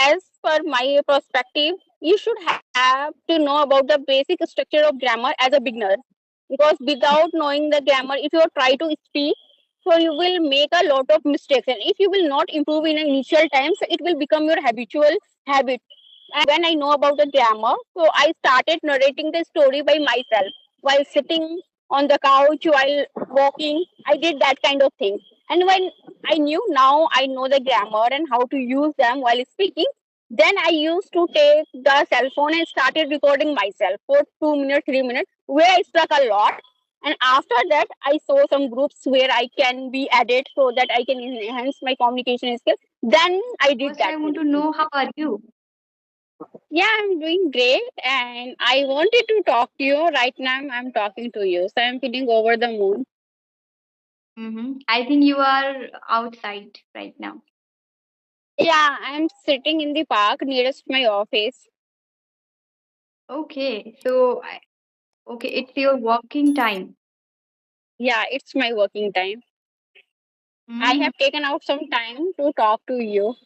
as per my perspective, you should have to know about the basic structure of grammar as a beginner. Because without knowing the grammar, if you try to speak, so you will make a lot of mistakes. And if you will not improve in initial times, it will become your habitual habit. And when I know about the grammar, so I started narrating the story by myself while sitting on the couch, while walking. I did that kind of thing. And when I knew now I know the grammar and how to use them while speaking, then I used to take the cell phone and started recording myself for 2 minutes, 3 minutes, where I struck a lot. And after that, I saw some groups where I can be added so that I can enhance my communication skills. Then I did First, that I want thing. to know how are you? Yeah, I'm doing great, and I wanted to talk to you right now. I'm talking to you, so I'm feeling over the moon. I think you are outside right now. Yeah, I'm sitting in the park nearest my office. Okay, so okay, it's your working time. Yeah, it's my working time. I Mm, have taken out some time to talk to you.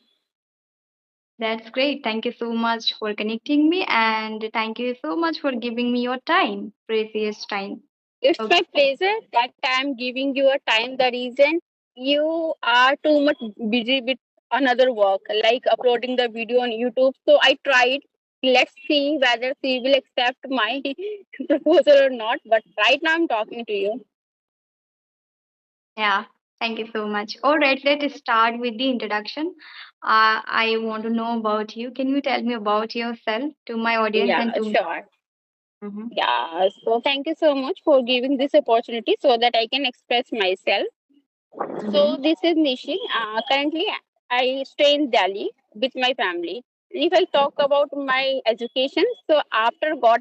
that's great. Thank you so much for connecting me, and thank you so much for giving me your time, precious time. It's Okay. my pleasure that I'm giving you a time. The reason you are too much busy with another work, like uploading the video on YouTube. So I tried. Let's see whether she will accept my proposal or not. But right now I'm talking to you. Yeah, thank you so much. All right, let's start with the introduction. I want to know about you. Can you tell me about yourself to my audience Yeah, and to me? sure. Mm-hmm. Yeah. So thank you so much for giving this opportunity so that I can express myself. So Mm-hmm. this is Nishi. Currently, I stay in Delhi with my family. If I talk about my education, so after got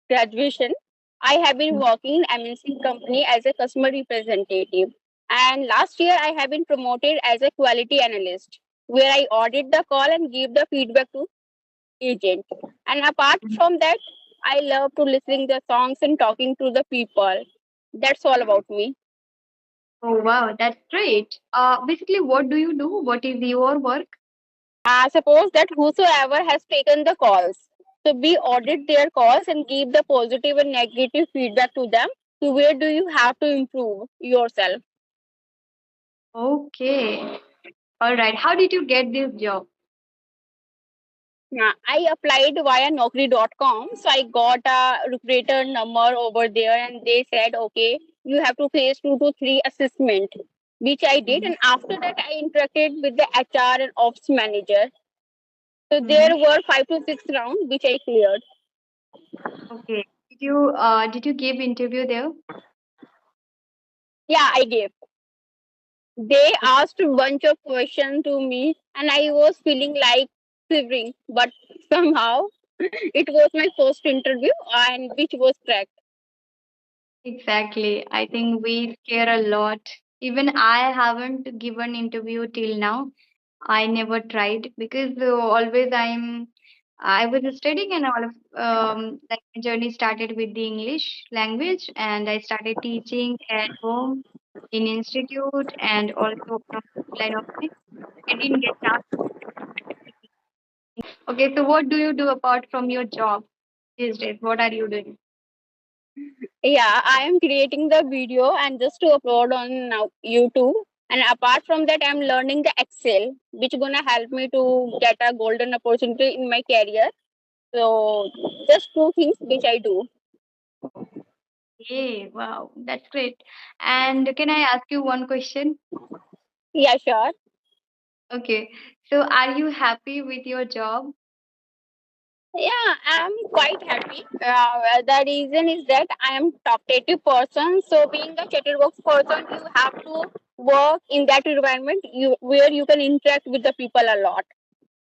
graduation, I have been working in MNC company as a customer representative. And last year, I have been promoted as a quality analyst, where I audit the call and give the feedback to agent. And apart from that, I love to listening the songs and talking to the people. That's all about me. Oh wow, that's great. Basically, what do you do? What is your work? Suppose that whosoever has taken the calls, so we audit their calls and give the positive and negative feedback to them. So where do you have to improve yourself? Okay. All right. How did you get this job? I applied via Naukri.com, so I got a recruiter number over there, and they said, okay, you have to face 2 to 3 assessment, which I did, Mm-hmm. and after that I interacted with the HR and ops manager. So Mm-hmm. there were 5 to 6 rounds, which I cleared. Okay. Did you give interview there? Yeah, I gave. They asked a bunch of questions to me, and I was feeling like shivering. But somehow, it was my first interview, and which was cracked. Exactly. I think we scare a lot. Even I haven't given interview till now. I never tried because always I was studying and all of like my journey started with the English language and I started teaching at home in institute and also from offline offline. I didn't get chance. Okay, so what do you do apart from your job these days? What are you doing? Yeah, I am creating the video and just to upload on now YouTube. And apart from that, I'm learning the Excel, which gonna help me to get a golden opportunity in my career. So just 2 things which I do. Hey, wow, that's great. And can I ask you one question? Yeah, sure. Okay, so are you happy with your job? Yeah, I'm quite happy. The reason is that I am talkative person. So being a chatterbox person, you have to work in that environment where you can interact with the people a lot.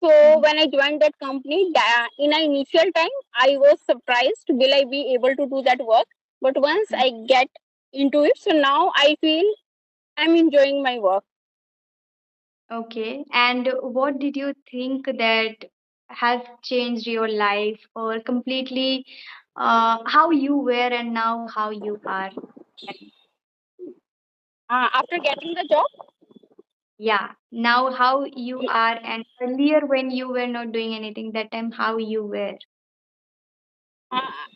So Mhm. when I joined that company, in an initial time, I was surprised. Will I be able to do that work? But once I get into it, so now I feel I'm enjoying my work. Okay, and what did you think that has changed your life or completely how you were and now how you are? After getting the job, Yeah. Now how you are, and earlier when you were not doing anything, that time how you were.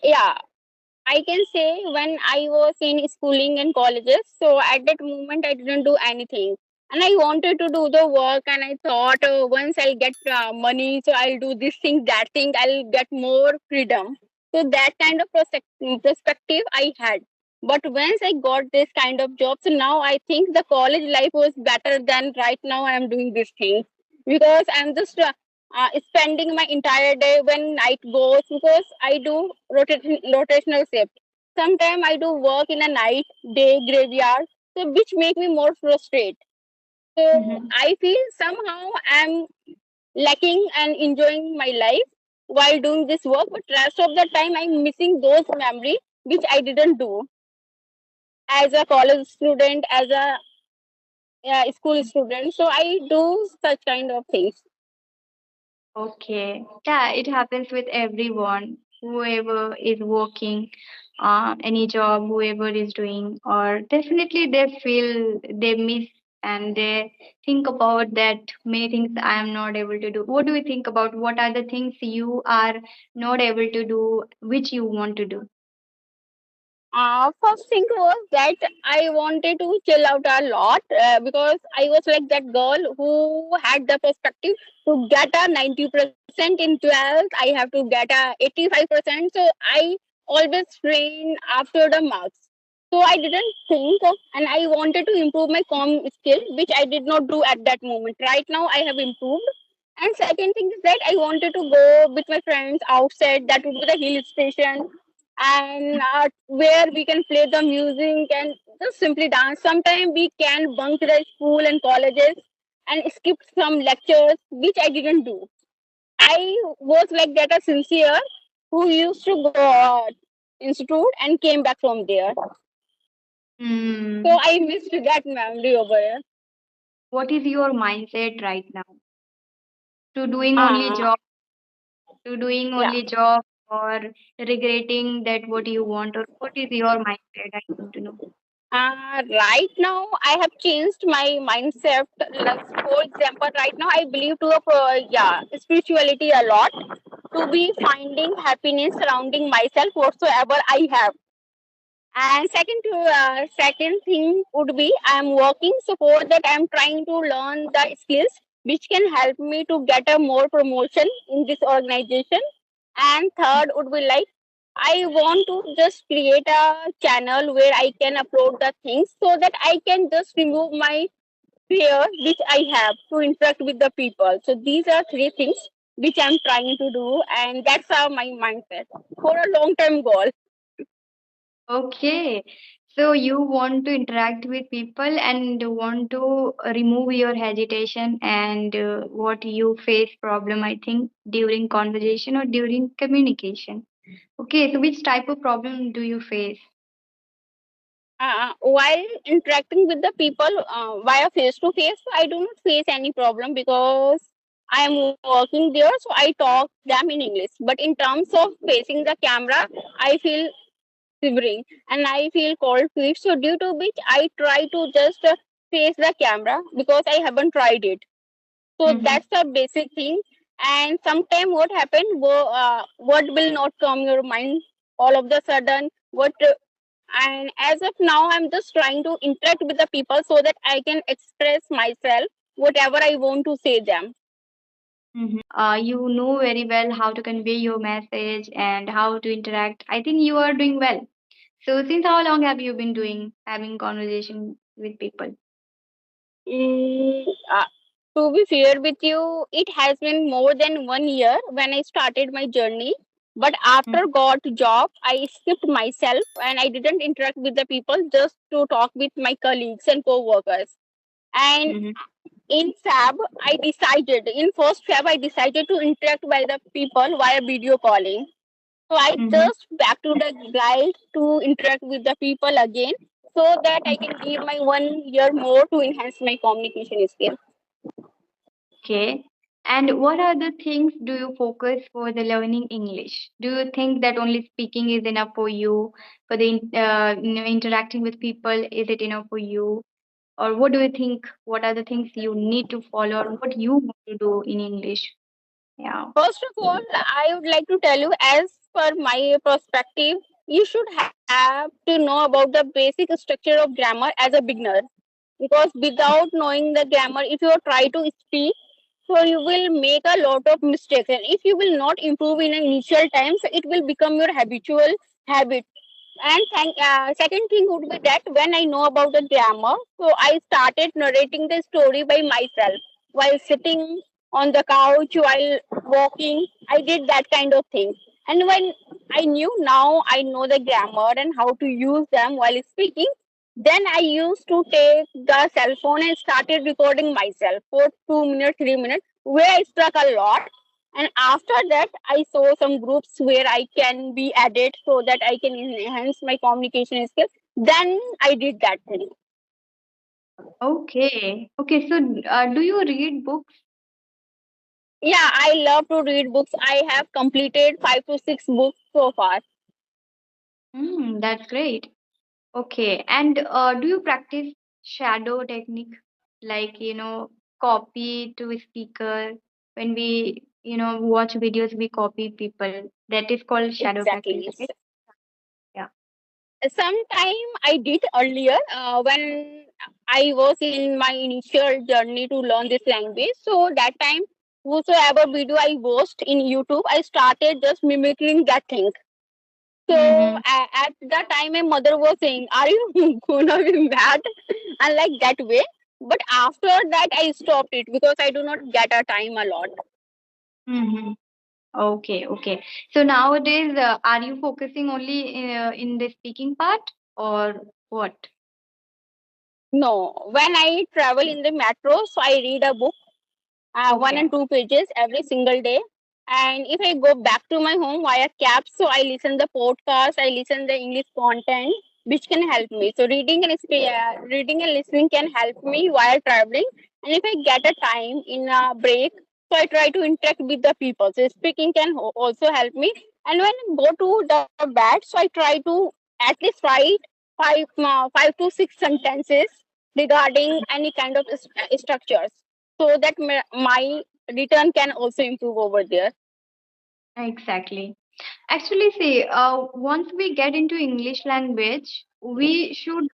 Yeah, I can say when I was in schooling and colleges, so at that moment I didn't do anything. And I wanted to do the work, and I thought once I'll get money, so I'll do this thing, that thing, I'll get more freedom. So that kind of perspective I had. But once I got this kind of job, so now I think the college life was better than right now I'm doing this thing. Because I'm just spending my entire day when night goes, because I do rotational shift. Sometimes I do work in a night, day, graveyard, so which make me more frustrated. So Mm-hmm. I feel somehow I'm lacking and enjoying my life while doing this work, but rest of the time I'm missing those memories which I didn't do as a college student, as a school student. So I do such kind of things. Okay. Yeah, it happens with everyone, whoever is working, any job, whoever is doing, or definitely they feel they miss and they think about that many things I am not able to do. What do you think about what are the things you are not able to do, which you want to do? First thing was that I wanted to chill out a lot because I was like that girl who had the perspective to get a 90% in 12th. I have to get a 85%. So I always train after the marks. So I didn't think of, and I wanted to improve my com skill, which I did not do at that moment. Right now, I have improved. And second thing is that I wanted to go with my friends outside. That would be the hill station, and where we can play the music and just simply dance. Sometimes we can bunk the school and colleges and skip some lectures, which I didn't do. I was like that a sincere who used to go institute and came back from there. So Hmm. I missed that memory over here. What is your mindset right now? To doing only Uh, job, to doing yeah. only job, or regretting that what you want, or what is your mindset? I want to know. Right now, I have changed my mindset. Like, for example, right now I believe to spirituality a lot, to be finding happiness surrounding myself whatsoever I have. And second thing would be I'm working, so for that I'm trying to learn the skills which can help me to get a more promotion in this organization. And third would be like I want to just create a channel where I can upload the things so that I can just remove my fear which I have to interact with the people. So these are three things which I'm trying to do, and that's how my mindset for a long term goal. Okay, so you want to interact with people and want to remove your hesitation and what you face problem, I think, during conversation or during communication. Okay, so which type of problem do you face? While interacting with the people via face to face, I do not face any problem because I am working there, so I talk them in English. But in terms of facing the camera, I feel shivering and I feel cold feet. So due to which I try to just face the camera because I haven't tried it. So Mm-hmm. that's a basic thing. And sometimes what happened, what will not come your mind all of the sudden. What and as of now, I'm just trying to interact with the people so that I can express myself whatever I want to say them. You know very well how to convey your message and how to interact. I think you are doing well. So, since how long have you been doing having conversation with people? Mm, uh, to be fair with you, it has been more than 1 year when I started my journey. But after got job, I skipped myself and I didn't interact with the people just to talk with my colleagues and co-workers. And Mm-hmm. in Fab, in first Fab, I decided to interact with the people via video calling. So I Mm-hmm. just back to the guide to interact with the people again so that I can give my 1 year more to enhance my communication skill. Okay. And what other things do you focus for the learning English? Do you think that only speaking is enough for you? For the interacting with people, is it enough for you? Or what do you think? What are the things you need to follow, or what you want to do in English? Yeah. First of all, I would like to tell you, as per my perspective, you should have to know about the basic structure of grammar as a beginner. Because without knowing the grammar, if you try to speak, so you will make a lot of mistakes. And if you will not improve in initial times, it will become your habitual habit. And second thing would be that when I know about the grammar, so I started narrating the story by myself while sitting on the couch, while walking. I did that kind of thing. And when I knew now I know the grammar and how to use them while speaking, then I used to take the cell phone and started recording myself for 2 minutes, 3 minutes, where I struck a lot. And after that, I saw some groups where I can be added so that I can enhance my communication skills. Then I did that thing. Okay. Okay. So, do you read books? Yeah, I love to read books. I have completed 5 to 6 books so far. That's great. Okay. And do you practice shadow technique, like copy to speaker? When we watch videos, we copy people. That is called shadow practice, Exactly. right? Yeah. Sometime I did earlier when I was in my initial journey to learn this language. So that time, whosoever video I watched in YouTube, I started just mimicking that thing. So Mm-hmm. at that time, my mother was saying, "Are you gonna be mad?" And like that way. But after that, I stopped it because I do not get a time a lot. Mm-hmm. Okay, okay. So nowadays, are you focusing only in the speaking part or what? No, when I travel in the metro, so I read a book, one Okay. and two pages every single day. And if I go back to my home via cab, so I listen the podcast, I listen the English content, which can help me. So reading and listening can help me while traveling. And if I get a time in a break, so I try to interact with the people. So speaking can also help me. And when I go to the bed, so I try to at least write 5 to 6 sentences regarding any kind of structures so that my return can also improve over there. Exactly. Actually, see, once we get into English language, we should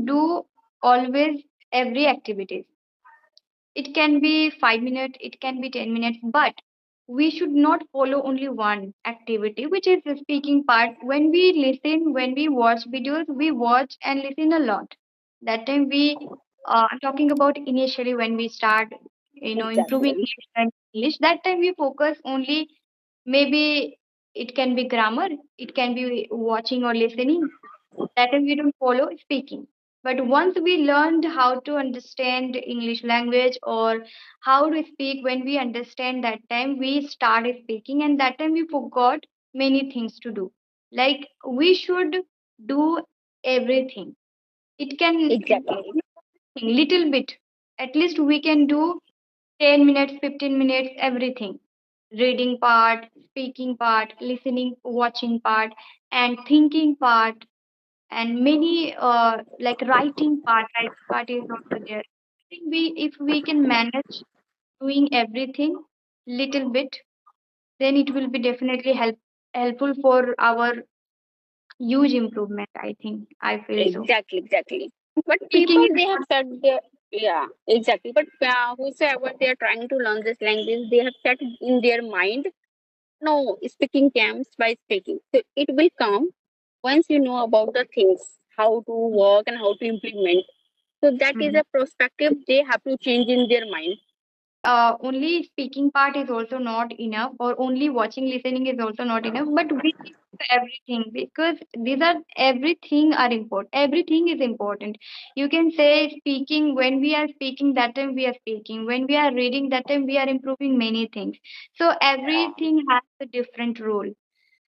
do always every activity. It can be 5 minutes, it can be 10 minutes, but we should not follow only one activity, which is the speaking part. When we listen, when we watch videos, we watch and listen a lot. That time I'm talking about initially when we start, improving Exactly. English. That time we focus only, maybe it can be grammar, it can be watching or listening, that is we don't follow speaking. But once we learned how to understand English language or how to speak, when we understand, that time we started speaking, and that time we forgot many things to do. Like, we should do everything. It can Exactly. little bit, at least we can do 10 minutes, 15 minutes, everything. Reading part, speaking part, listening, watching part, and thinking part, and many like writing part is also there. I think if we can manage doing everything little bit, then it will be definitely helpful for our huge improvement. I think, I feel so. Exactly. But Speaking people is they have not. said their yeah, exactly. But whosoever they are trying to learn this language, they have set in their mind, no, speaking comes by speaking. So it will come once you know about the things, how to work and how to implement. So that is Mhm. a perspective they have to change in their mind. Only speaking part is also not enough, or only watching listening is also not enough, but we need to do everything, because these are everything are important, everything is important. You can say speaking, when we are speaking, that time we are speaking, when we are reading, that time we are improving many things. So everything has a different role,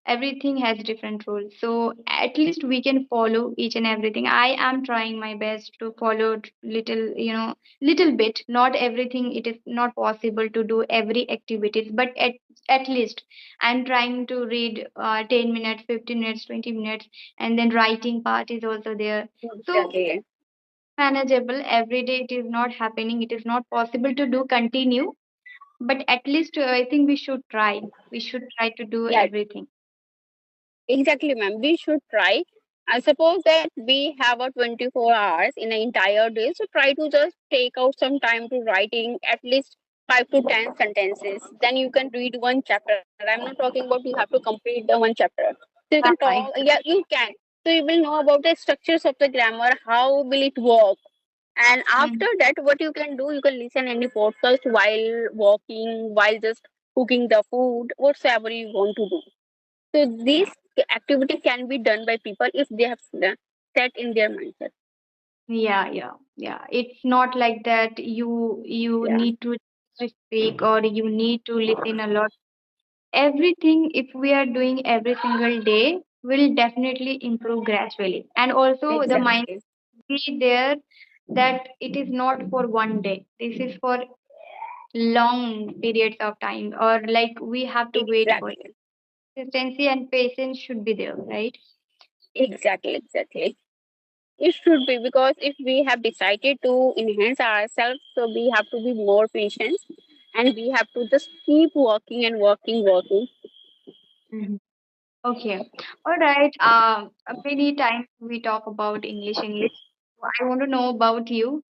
everything has different rules, so at least we can follow each and everything. I am trying my best to follow little, little bit, not everything. It is not possible to do every activities, but at least I'm trying to read 10 minutes, 15 minutes, 20 minutes, and then writing part is also there. So Exactly. manageable. Every day it is not happening. It is not possible to do continue, but at least I think we should try. We should try to do Yeah, everything. exactly, ma'am. We should try. I suppose that we have a 24 hours in an entire day, so try to just take out some time to writing at least 5 to 10 sentences. Then you can read one chapter. I'm not talking about you have to complete the one chapter. So you can talk. Right. Yeah, you can. So you will know about the structures of the grammar. How will it work? And after Mm. that, what you can do, you can listen any podcast while walking, while just cooking the food, whatsoever you want to do. So these activity can be done by people if they have set in their mindset. Yeah, yeah, yeah. It's not like that you Yeah, need to speak or you need to listen a lot. Everything, if we are doing every single day, will definitely improve gradually. And also the mind exactly, be there that it is not for one day. This is for long periods of time, or like we have to wait for it. exactly, Consistency and patience should be there, right? exactly. It should be because if we have decided to enhance ourselves, so we have to be more patient and we have to just keep working and working. Mhm. Okay. All right. Many times we talk about English. So I want to know about you.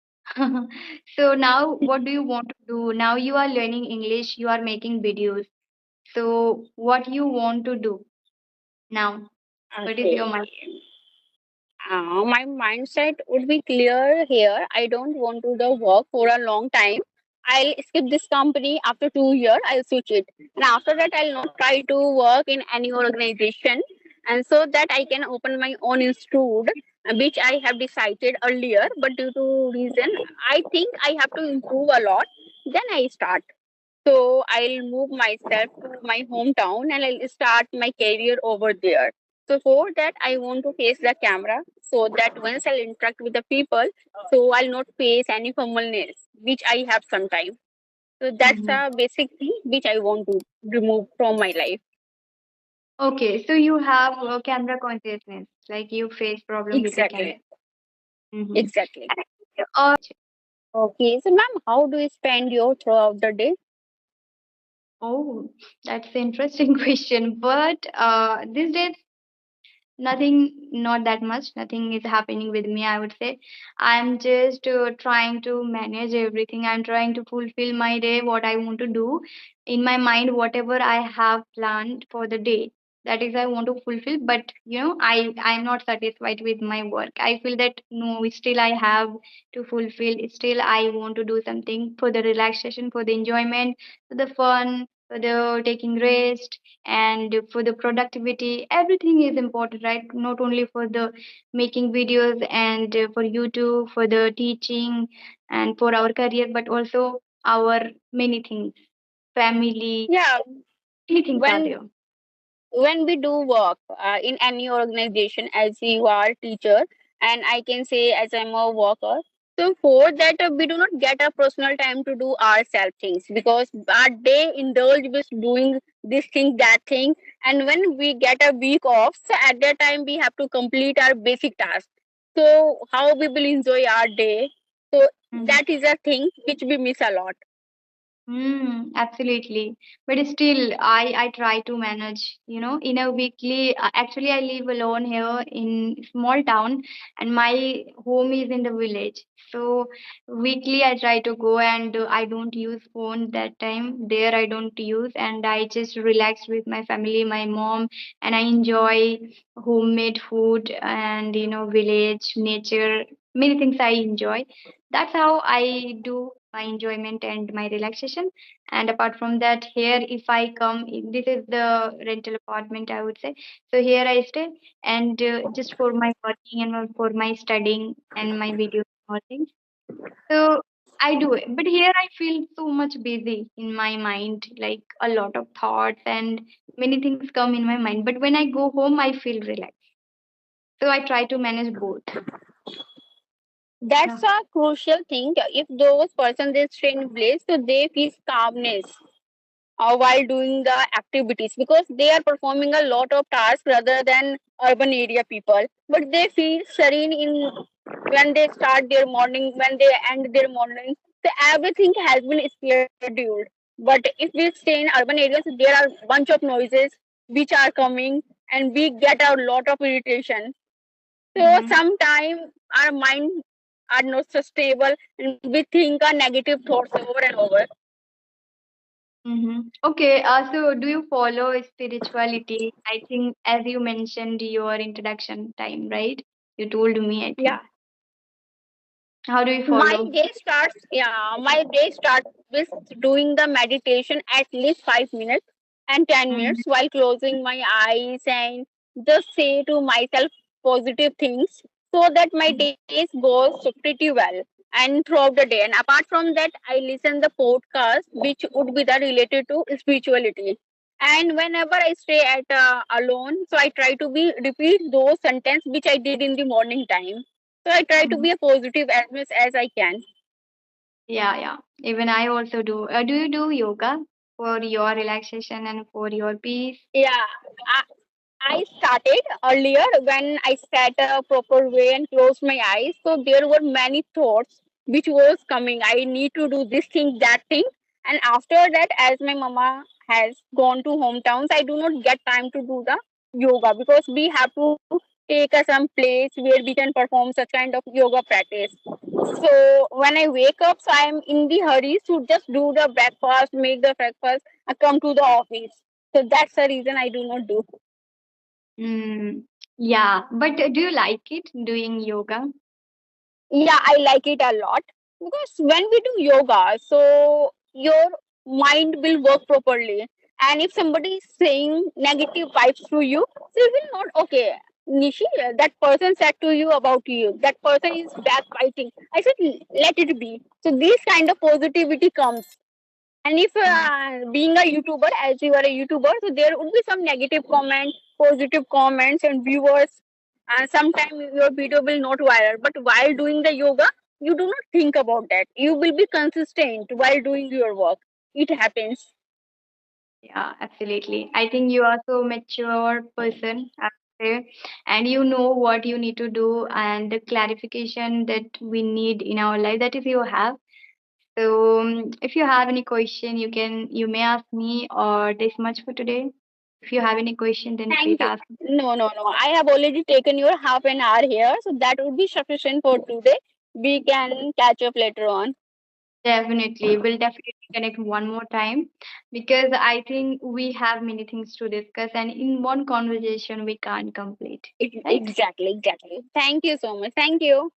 So now, what do you want to do? Now you are learning English. You are making videos. So what you want to do now? What is your Okay. mind? My mindset would be clear here. I don't want to the work for a long time. I'll skip this company after 2 years. I'll switch it, and after that, I'll not try to work in any organization, and so that I can open my own institute, which I have decided earlier. But due to reason, I think I have to improve a lot. Then I start. So I'll move myself to my hometown and I'll start my career over there. So for that, I want to face the camera so that once I'll interact with the people, so I'll not face any formalness, which I have sometimes. So that's Mhm. a basic thing which I want to remove from my life. Okay, so you have camera consciousness, like you face problem with the camera. Exactly. Mm-hmm. Exactly. Okay. So ma'am, how do you spend your throughout the day? Oh, that's an interesting question. But these days, nothing, not that much. Nothing is happening with me, I would say. I'm just trying to manage everything. I'm trying to fulfill my day, what I want to do in my mind, whatever I have planned for the day. That is, I want to fulfill. But I'm not satisfied with my work. I feel that no, still I have to fulfill. Still, I want to do something for the relaxation, for the enjoyment, for the fun, for the taking rest and for the productivity. Everything is important, right? Not only for the making videos and for YouTube, for the teaching and for our career, but also our many things, family, Yeah. many things are When there. when we do work in any organization as you are teacher and I can say as I'm a worker, so for that we do not get a personal time to do our self things because our day indulge with doing this thing that thing, and when we get a week off, so at that time we have to complete our basic task. So how we will enjoy our day? So Mhm. that is a thing which we miss a lot. Absolutely. But still, I try to manage, in a weekly. Actually, I live alone here in small town, and my home is in the village. So weekly, I try to go, and I don't use phone that time. There, I don't use, and I just relax with my family, my mom, and I enjoy homemade food and village nature. Many things I enjoy. That's how I do my enjoyment and my relaxation. And apart from that, here if I come, this is the rental apartment, I would say. So here I stay, and just for my working and for my studying and my video and all things. So I do it, but here I feel so much busy in my mind, like a lot of thoughts and many things come in my mind. But when I go home, I feel relaxed. So I try to manage both. That's Yeah. a crucial thing. If those persons they stay in place, so they feel calmness while doing the activities because they are performing a lot of tasks rather than urban area people. But they feel serene in when they start their morning, when they end their morning. So everything has been scheduled. But if we stay in urban areas, there are bunch of noises which are coming, and we get a lot of irritation. So Mm-hmm. sometimes our mind are not so stable, and we think a negative thoughts over and over. Mm-hmm. Okay, so do you follow spirituality? I think as you mentioned your introduction time, right? You told me, I Yeah. think. How do you My follow? day starts, yeah, my day starts with doing the meditation at least 5 minutes and 10 Mm-hmm. minutes while closing my eyes and just say to myself positive things so that my days goes pretty well and throughout the day. And apart from that, I listen the podcast which would be the related to spirituality. And whenever I stay at alone, so I try to be repeat those sentence which I did in the morning time, so I try to Mm-hmm. be a positive as much as I can. Yeah, yeah. Even I also do. Do you do yoga for your relaxation and for your peace? Yeah, I, I started earlier when I sat a proper way and closed my eyes. So there were many thoughts which was coming. I need to do this thing, that thing. And after that, as my mama has gone to hometowns, I do not get time to do the yoga because we have to take some place where we can perform such kind of yoga practice. So when I wake up, so I am in the hurry to just do the breakfast, make the breakfast, and come to the office. So that's the reason I do not do. Mm, yeah, but do you like it doing yoga? Yeah, I like it a lot because when we do yoga, so your mind will work properly. And if somebody is saying negative vibes to you, so you will not, okay, Nishi, that person said to you about you, that person is backbiting. I said, let it be. So this kind of positivity comes. And if Mm, being a YouTuber, as you are a YouTuber, so there would be some negative comments, positive comments, and viewers. And sometimes your video will not viral. But while doing the yoga, you do not think about that. You will be consistent while doing your work. It happens. yeah, absolutely. I think you are so mature person, I would say, and you know what you need to do and the clarification that we need in our life. That is you have. So, if you have any question, you may ask me or this much for today. If you have any question, then please Thank you. ask. No, no, no. I have already taken your half an hour here, so that would be sufficient for today. We can catch up later on. Definitely, we'll definitely connect one more time because I think we have many things to discuss, and in one conversation we can't complete, right? Exactly, exactly. Thank you so much. Thank you.